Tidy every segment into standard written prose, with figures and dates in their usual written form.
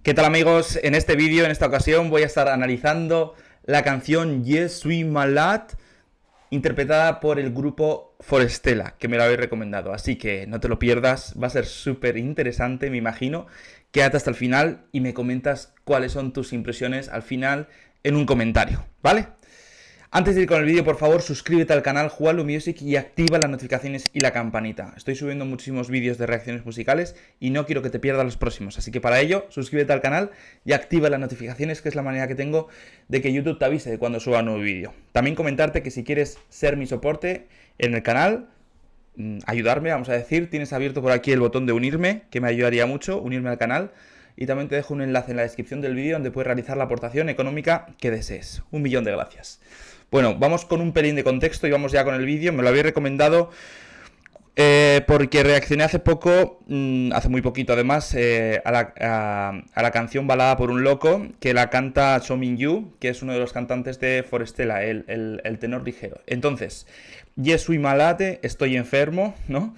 ¿Qué tal amigos? En este vídeo, en esta ocasión, voy a estar analizando la canción Je suis malade, interpretada por el grupo Forestella, que me lo habéis recomendado. Así que no te lo pierdas, va a ser súper interesante, me imagino. Quédate hasta el final y me comentas cuáles son tus impresiones al final en un comentario, ¿vale? Antes de ir con el vídeo, por favor, suscríbete al canal Jualo Music y activa las notificaciones y la campanita. Estoy subiendo muchísimos vídeos de reacciones musicales y no quiero que te pierdas los próximos. Así que para ello, suscríbete al canal y activa las notificaciones, que es la manera que tengo de que YouTube te avise de cuando suba un nuevo vídeo. También comentarte que si quieres ser mi soporte en el canal, ayudarme, vamos a decir, tienes abierto por aquí el botón de unirme, que me ayudaría mucho, unirme al canal. Y también te dejo un enlace en la descripción del vídeo donde puedes realizar la aportación económica que desees. 1.000.000 de gracias. Bueno, vamos con un pelín de contexto y vamos ya con el vídeo. Me lo habéis recomendado porque reaccioné hace poco, hace muy poquito además, a la canción Balada por un loco, que la canta So Min Yu, que es uno de los cantantes de Forestella, el tenor ligero. Entonces, Je suis malade, estoy enfermo, ¿no?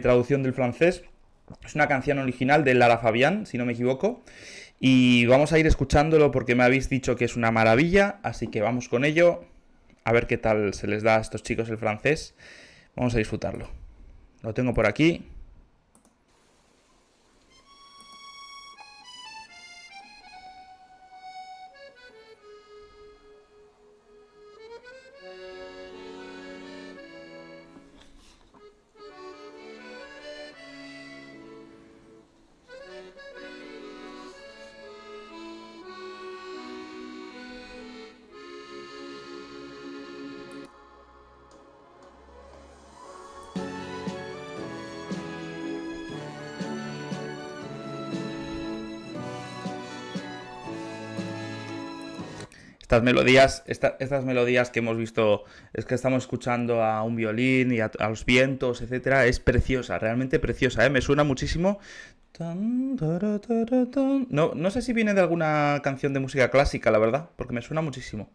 Traducción del francés. Es una canción original de Lara Fabián, si no me equivoco. Y vamos a ir escuchándolo porque me habéis dicho que es una maravilla, así que vamos con ello. A ver qué tal se les da a estos chicos el francés. Vamos a disfrutarlo. Lo tengo por aquí. Estas melodías que hemos visto, es que estamos escuchando a un violín y a los vientos, etcétera, es preciosa, realmente preciosa, ¿eh? Me suena muchísimo. No sé si viene de alguna canción de música clásica, la verdad, porque me suena muchísimo.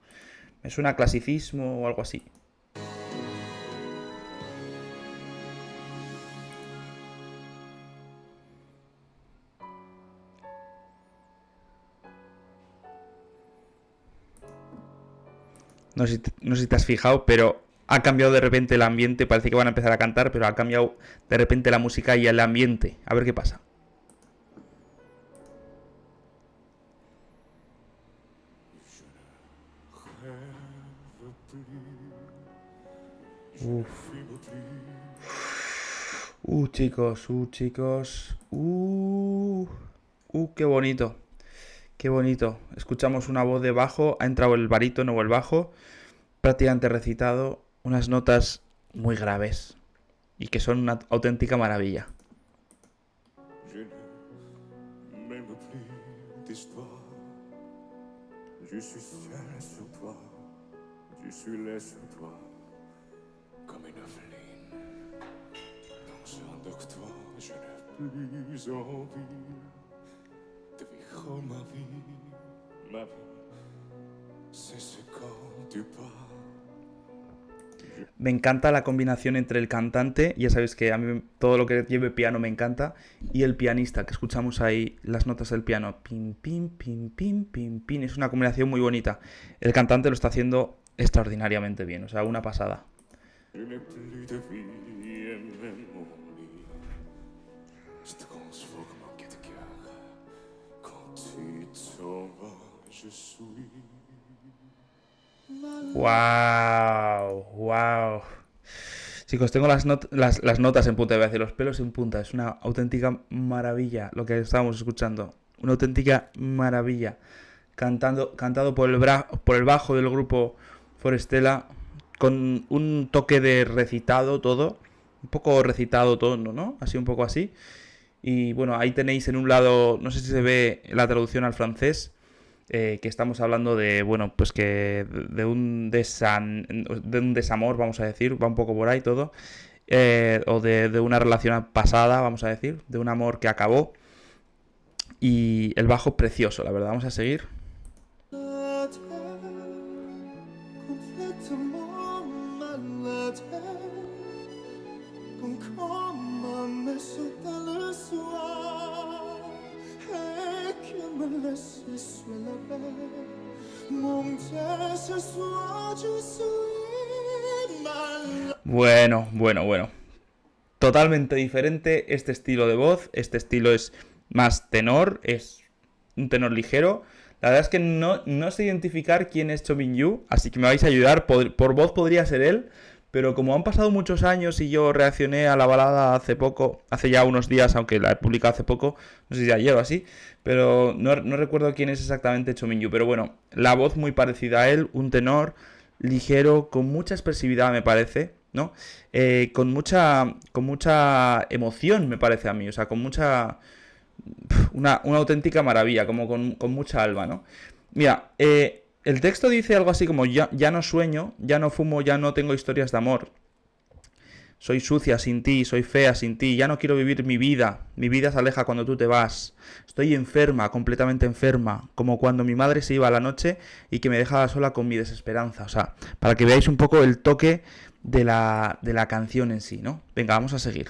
Me suena a clasicismo o algo así. No sé si te has fijado, pero ha cambiado de repente el ambiente. Parece que van a empezar a cantar, pero ha cambiado de repente la música y el ambiente. A ver qué pasa. Uf. Chicos, chicos. Qué bonito. Qué bonito. Escuchamos una voz de bajo, ha entrado el barítono o el bajo, prácticamente recitado, unas notas muy graves y que son una auténtica maravilla. Me encanta la combinación entre el cantante, ya sabéis que a mí todo lo que lleve piano me encanta, y el pianista, que escuchamos ahí las notas del piano. Pim, pim, pim, pim, pim, pim. Es una combinación muy bonita. El cantante lo está haciendo extraordinariamente bien, o sea, una pasada. Wow, wow. Chicos, tengo las notas en punta, voy a decir, los pelos en punta. Es una auténtica maravilla lo que estábamos escuchando. Una auténtica maravilla. Cantado por el bajo del grupo Forestella, con un toque de recitado todo. Un poco recitado todo, ¿no? Así, un poco así. Y bueno, ahí tenéis en un lado, no sé si se ve la traducción al francés, que estamos hablando de, bueno, pues que de un desamor, vamos a decir, va un poco por ahí todo, o de una relación pasada, vamos a decir, de un amor que acabó, y el bajo precioso, la verdad. Vamos a seguir. Bueno, bueno, bueno. Totalmente diferente este estilo de voz. Este estilo es más tenor, es un tenor ligero. La verdad es que no sé identificar quién es Cho Min-yu, así que me vais a ayudar. Por voz podría ser él, pero como han pasado muchos años y yo reaccioné a la balada hace poco, hace ya unos días, aunque la he publicado hace poco, no sé si ayer o así, pero no recuerdo quién es exactamente Cho Min-yu. Pero bueno, la voz muy parecida a él, un tenor ligero, con mucha expresividad me parece, ¿no? Con mucha emoción me parece a mí, o sea, con mucha... Una auténtica maravilla, como con mucha alma, ¿no? Mira, el texto dice algo así como ya no sueño, ya no fumo, ya no tengo historias de amor. Soy sucia sin ti, soy fea sin ti, ya no quiero vivir mi vida se aleja cuando tú te vas. Estoy enferma, completamente enferma, como cuando mi madre se iba a la noche y que me dejaba sola con mi desesperanza. O sea, para que veáis un poco el toque de la canción en sí, ¿no? Venga, vamos a seguir.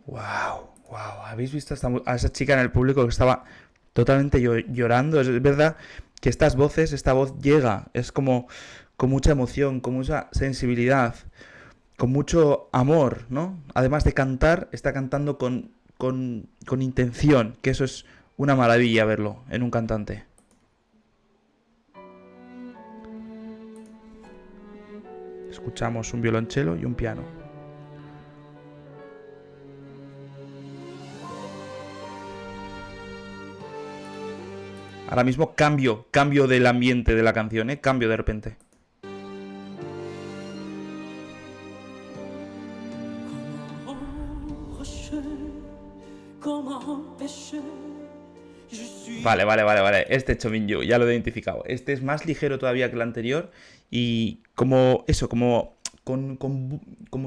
Wow, wow. ¿Habéis visto a esa chica en el público que estaba totalmente llorando? Es verdad que esta voz llega, es como con mucha emoción, con mucha sensibilidad, con mucho amor, ¿no? Además de cantar, está cantando con intención, que eso es una maravilla verlo en un cantante. Escuchamos un violonchelo y un piano. Ahora mismo cambio del ambiente de la canción, cambio de repente. Vale. Este es Cho Min-yu, ya lo he identificado. Este es más ligero todavía que el anterior y como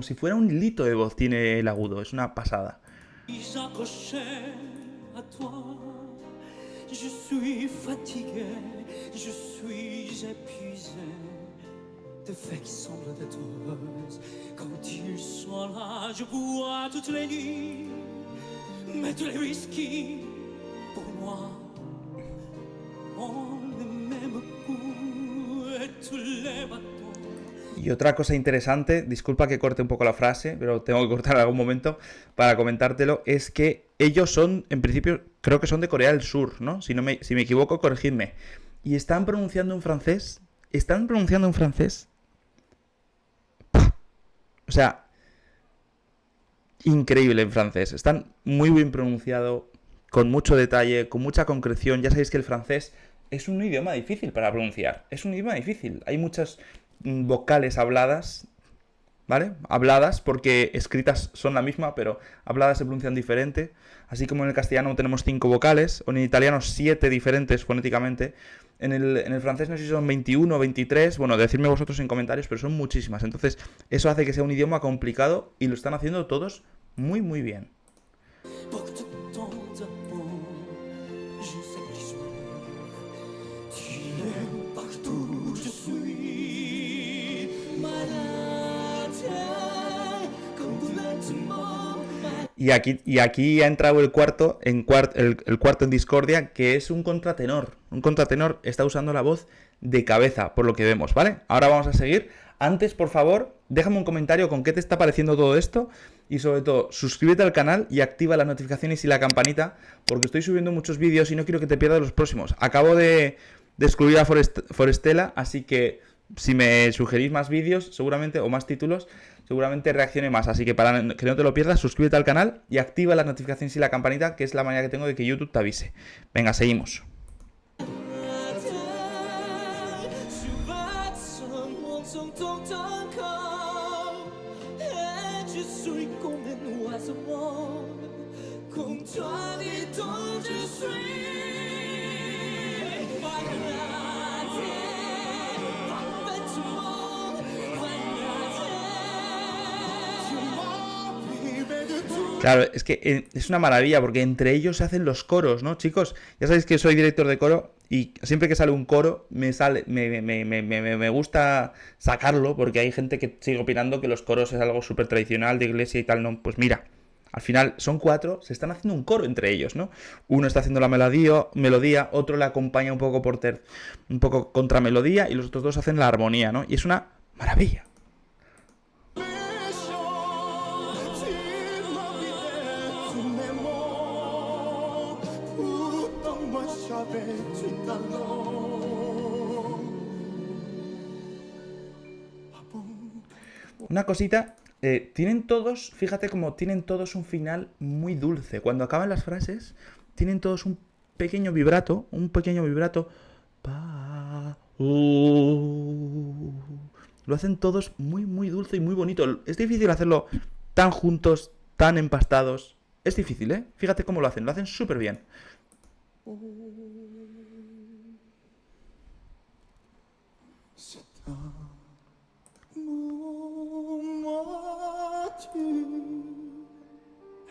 si fuera un hilito de voz tiene el agudo. Es una pasada. Je suis fatigué, je suis épuisé de faits qui semblent être heureuses. Quand ils sont là, je bois toutes les nuits, mais tous les whisky, pour moi, ont le même goût et tous les bateaux. Y otra cosa interesante, disculpa que corte un poco la frase, pero tengo que cortar en algún momento para comentártelo, es que ellos son, en principio, creo que son de Corea del Sur, ¿no? Si me equivoco, corregidme. Y están pronunciando en francés. O sea, increíble en francés. Están muy bien pronunciado, con mucho detalle, con mucha concreción. Ya sabéis que el francés es un idioma difícil para pronunciar. Es un idioma difícil. Hay muchas vocales habladas, ¿vale? Habladas, porque escritas son la misma, pero habladas se pronuncian diferente. Así como en el castellano tenemos 5 vocales, o en italiano 7 diferentes fonéticamente. En el francés no sé si son 21 o 23, bueno, decidme vosotros en comentarios, pero son muchísimas. Entonces, eso hace que sea un idioma complicado y lo están haciendo todos muy, muy bien. Y aquí ha entrado el cuarto en discordia, que es un contratenor. Un contratenor está usando la voz de cabeza, por lo que vemos, ¿vale? Ahora vamos a seguir. Antes, por favor, déjame un comentario con qué te está pareciendo todo esto. Y sobre todo, suscríbete al canal y activa las notificaciones y la campanita, porque estoy subiendo muchos vídeos y no quiero que te pierdas los próximos. Acabo de excluir a Forestella, así que si me sugerís más vídeos, seguramente, o más títulos, seguramente reaccione más. Así que para que no te lo pierdas, suscríbete al canal y activa las notificaciones y la campanita, que es la manera que tengo de que YouTube te avise. Venga, seguimos. Claro, es que es una maravilla porque entre ellos se hacen los coros, ¿no, chicos? Ya sabéis que soy director de coro y siempre que sale un coro me gusta sacarlo porque hay gente que sigue opinando que los coros es algo súper tradicional de iglesia y tal, ¿no? Pues mira, al final son cuatro, se están haciendo un coro entre ellos, ¿no? Uno está haciendo la melodía, otro le acompaña un poco un poco contra melodía y los otros dos hacen la armonía, ¿no? Y es una maravilla. Una cosita, tienen todos, fíjate como tienen todos un final muy dulce. Cuando acaban las frases, tienen todos un pequeño vibrato. Pa, lo hacen todos muy, muy dulce y muy bonito. Es difícil hacerlo tan juntos, tan empastados. Es difícil, ¿eh? Fíjate cómo lo hacen súper bien.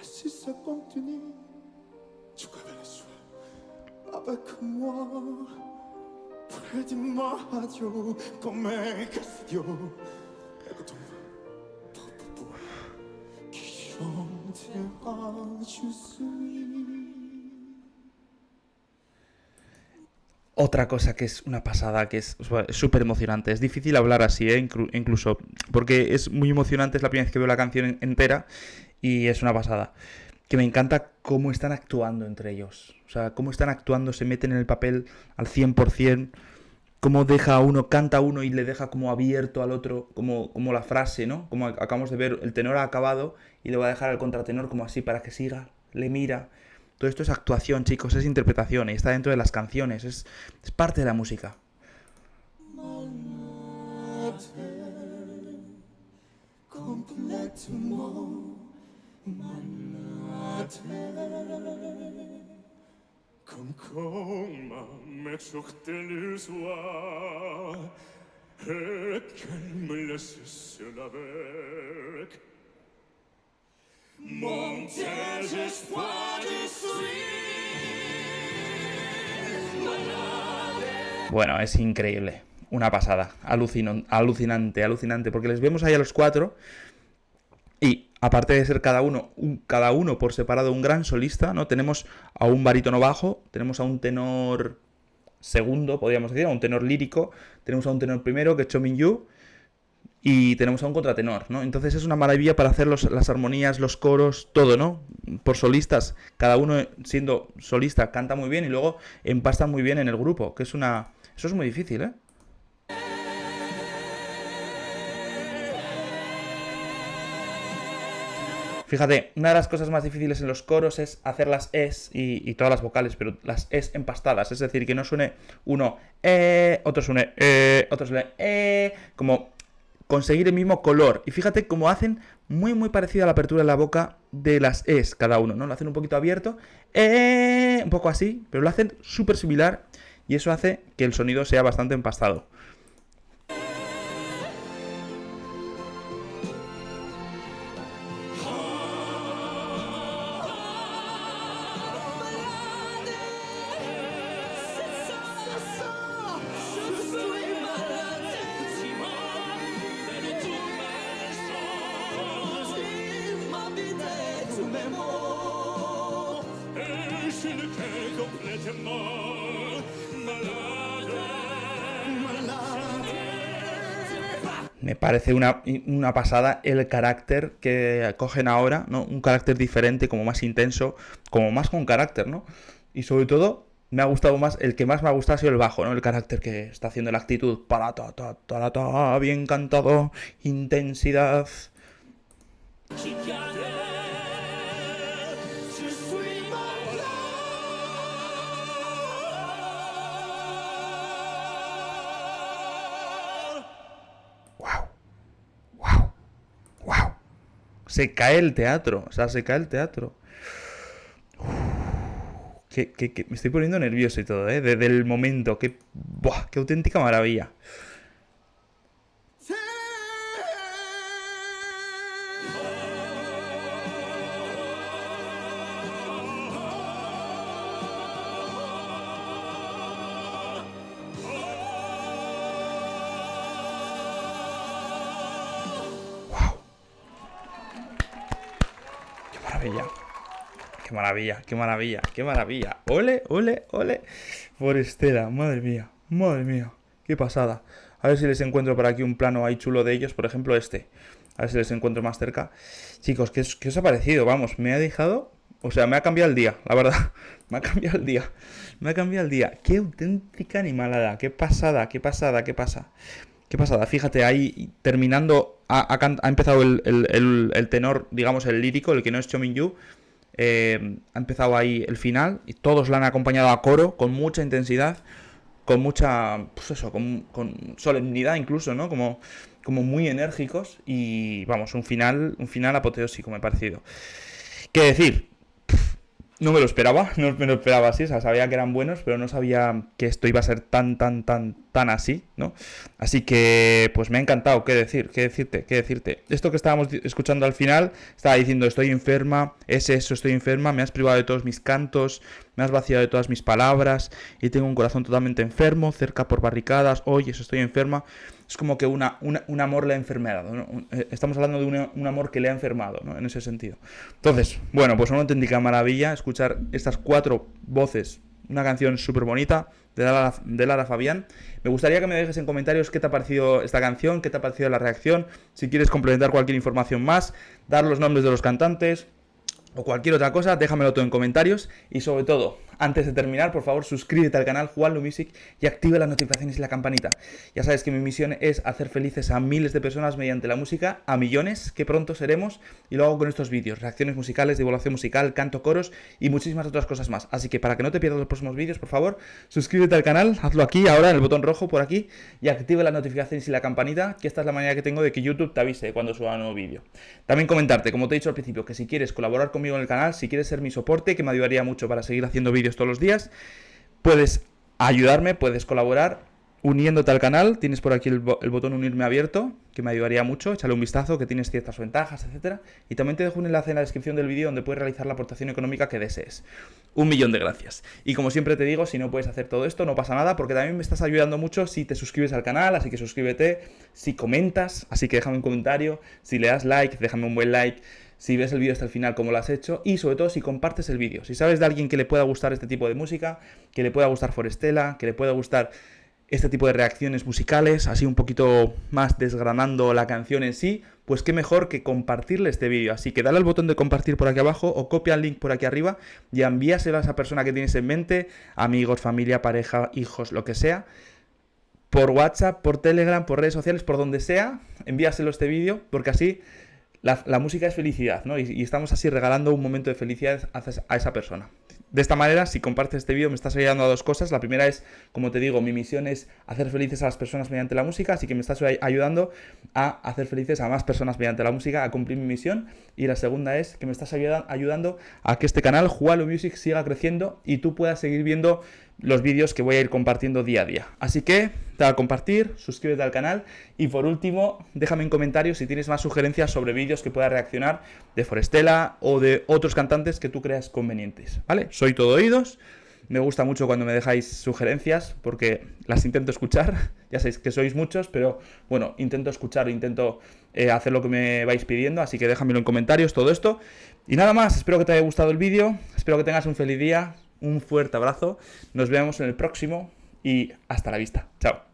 Si ça continue, tu connais le soir avec moi, près de ma radio, comme un castillo. Écoute-moi, qui chantera, je suis. Otra cosa que es una pasada, que es súper emocionante. Es difícil hablar así, ¿eh? Incluso, porque es muy emocionante, es la primera vez que veo la canción entera y es una pasada. Que me encanta cómo están actuando entre ellos. O sea, cómo están actuando, se meten en el papel al 100%, cómo deja a uno, canta a uno y le deja como abierto al otro, como la frase, ¿no? Como acabamos de ver, el tenor ha acabado y le va a dejar al contratenor como así para que siga, le mira. Todo esto es actuación, chicos, es interpretación y está dentro de las canciones, es parte de la música. Comme comme me sortait le soir et qu'elle me laissait seul avec mon désespoir de Bueno, es increíble, una pasada, alucinante, porque les vemos ahí a los cuatro y aparte de ser cada uno por separado un gran solista, ¿no? Tenemos a un barítono bajo, tenemos a un tenor segundo, podríamos decir, a un tenor lírico, tenemos a un tenor primero, que es Cho Min-yu, y tenemos a un contratenor, ¿no? Entonces es una maravilla para hacer las armonías, los coros, todo, ¿no? Por solistas, cada uno siendo solista canta muy bien y luego empasta muy bien en el grupo, que eso es muy difícil, ¿eh? Fíjate, una de las cosas más difíciles en los coros es hacer las es y todas las vocales, pero las es empastadas, es decir, que no suene uno otro suene otro suene como conseguir el mismo color. Y fíjate cómo hacen muy muy parecida a la apertura de la boca de las es cada uno, ¿no? Lo hacen un poquito abierto, un poco así, pero lo hacen súper similar y eso hace que el sonido sea bastante empastado. Me parece una pasada el carácter que cogen ahora, ¿no? Un carácter diferente, como más intenso, como más con carácter, ¿no? Y sobre todo, me ha gustado más, el que más me ha gustado ha sido el bajo, ¿no? El carácter que está haciendo la actitud, para ta ta ta ta, bien cantado, intensidad. Se cae el teatro, o sea, se cae el teatro. Me estoy poniendo nervioso y todo, ¿eh? Desde el momento, qué auténtica maravilla. maravilla. Qué maravilla, qué maravilla, qué maravilla. Ole, ole, ole. Forestella, madre mía, qué pasada. A ver si les encuentro por aquí un plano ahí chulo de ellos, por ejemplo este. A ver si les encuentro más cerca. Chicos, ¿qué os ha parecido? Vamos, me ha dejado... O sea, me ha cambiado el día, la verdad. Me ha cambiado el día. Me ha cambiado el día. Qué auténtica animalada. Qué pasada, qué pasada, qué pasa. Qué pasada. Fíjate, ahí terminando... Ha empezado el tenor, digamos, el lírico, el que no es Chominyu. Ha empezado ahí el final. Y todos la han acompañado a coro, con mucha intensidad. Con mucha... Pues eso, con solemnidad incluso, ¿no? Como muy enérgicos. Y vamos, un final apoteósico me ha parecido. ¿Qué decir? No me lo esperaba, no me lo esperaba así, o sea, sabía que eran buenos, pero no sabía que esto iba a ser tan así, ¿no? Así que, pues me ha encantado, qué decirte. Esto que estábamos escuchando al final, estaba diciendo, estoy enferma, es eso, estoy enferma, me has privado de todos mis cantos, me has vaciado de todas mis palabras, y tengo un corazón totalmente enfermo, cerca por barricadas, oye, eso estoy enferma. Es como que un amor le ha enfermado, ¿no? Estamos hablando de un amor que le ha enfermado, ¿no? En ese sentido. Entonces, bueno, pues una auténtica maravilla escuchar estas 4 voces, una canción súper bonita de Lara Fabián. Me gustaría que me dejes en comentarios qué te ha parecido esta canción, qué te ha parecido la reacción, si quieres complementar cualquier información más, dar los nombres de los cantantes o cualquier otra cosa, déjamelo todo en comentarios. Y sobre todo, antes de terminar, por favor, suscríbete al canal Juanlu Music y activa las notificaciones y la campanita. Ya sabes que mi misión es hacer felices a miles de personas mediante la música, a millones, que pronto seremos, y lo hago con estos vídeos, reacciones musicales, divulgación musical, canto, coros y muchísimas otras cosas más. Así que para que no te pierdas los próximos vídeos, por favor, suscríbete al canal, hazlo aquí, ahora, en el botón rojo por aquí, y activa las notificaciones y la campanita, que esta es la manera que tengo de que YouTube te avise cuando suba un nuevo vídeo. También comentarte, como te he dicho al principio, que si quieres colaborar conmigo en el canal, si quieres ser mi soporte, que me ayudaría mucho para seguir haciendo vídeos todos los días, puedes ayudarme, puedes colaborar uniéndote al canal. Tienes por aquí el botón unirme abierto, que me ayudaría mucho. Échale un vistazo, que tienes ciertas ventajas, etcétera. Y también te dejo un enlace en la descripción del vídeo donde puedes realizar la aportación económica que desees. 1.000.000 de gracias. Y como siempre te digo, si no puedes hacer todo esto, no pasa nada, porque también me estás ayudando mucho si te suscribes al canal, así que suscríbete, si comentas, así que déjame un comentario, si le das like, déjame un buen like, si ves el vídeo hasta el final como lo has hecho, y sobre todo si compartes el vídeo. Si sabes de alguien que le pueda gustar este tipo de música, que le pueda gustar Forestella, que le pueda gustar este tipo de reacciones musicales, así un poquito más desgranando la canción en sí, pues qué mejor que compartirle este vídeo. Así que dale al botón de compartir por aquí abajo o copia el link por aquí arriba y envíaselo a esa persona que tienes en mente, amigos, familia, pareja, hijos, lo que sea, por WhatsApp, por Telegram, por redes sociales, por donde sea, envíaselo este vídeo, porque así la música es felicidad, ¿no? Y estamos así regalando un momento de felicidad a esa persona. De esta manera, si compartes este vídeo, me estás ayudando a 2 cosas. La primera es, como te digo, mi misión es hacer felices a las personas mediante la música, así que me estás ayudando a hacer felices a más personas mediante la música, a cumplir mi misión. Y la segunda es que me estás ayudando a que este canal, Juanlu Music, siga creciendo y tú puedas seguir viendo los vídeos que voy a ir compartiendo día a día. Así que, dale a compartir, suscríbete al canal y por último, déjame en comentarios si tienes más sugerencias sobre vídeos que pueda reaccionar de Forestella o de otros cantantes que tú creas convenientes, ¿vale? Soy todo oídos, me gusta mucho cuando me dejáis sugerencias porque las intento escuchar, ya sabéis que sois muchos, pero bueno, intento escuchar, intento hacer lo que me vais pidiendo, así que déjamelo en comentarios todo esto. Y nada más, espero que te haya gustado el vídeo, espero que tengas un feliz día. Un fuerte abrazo, nos vemos en el próximo y hasta la vista. Chao.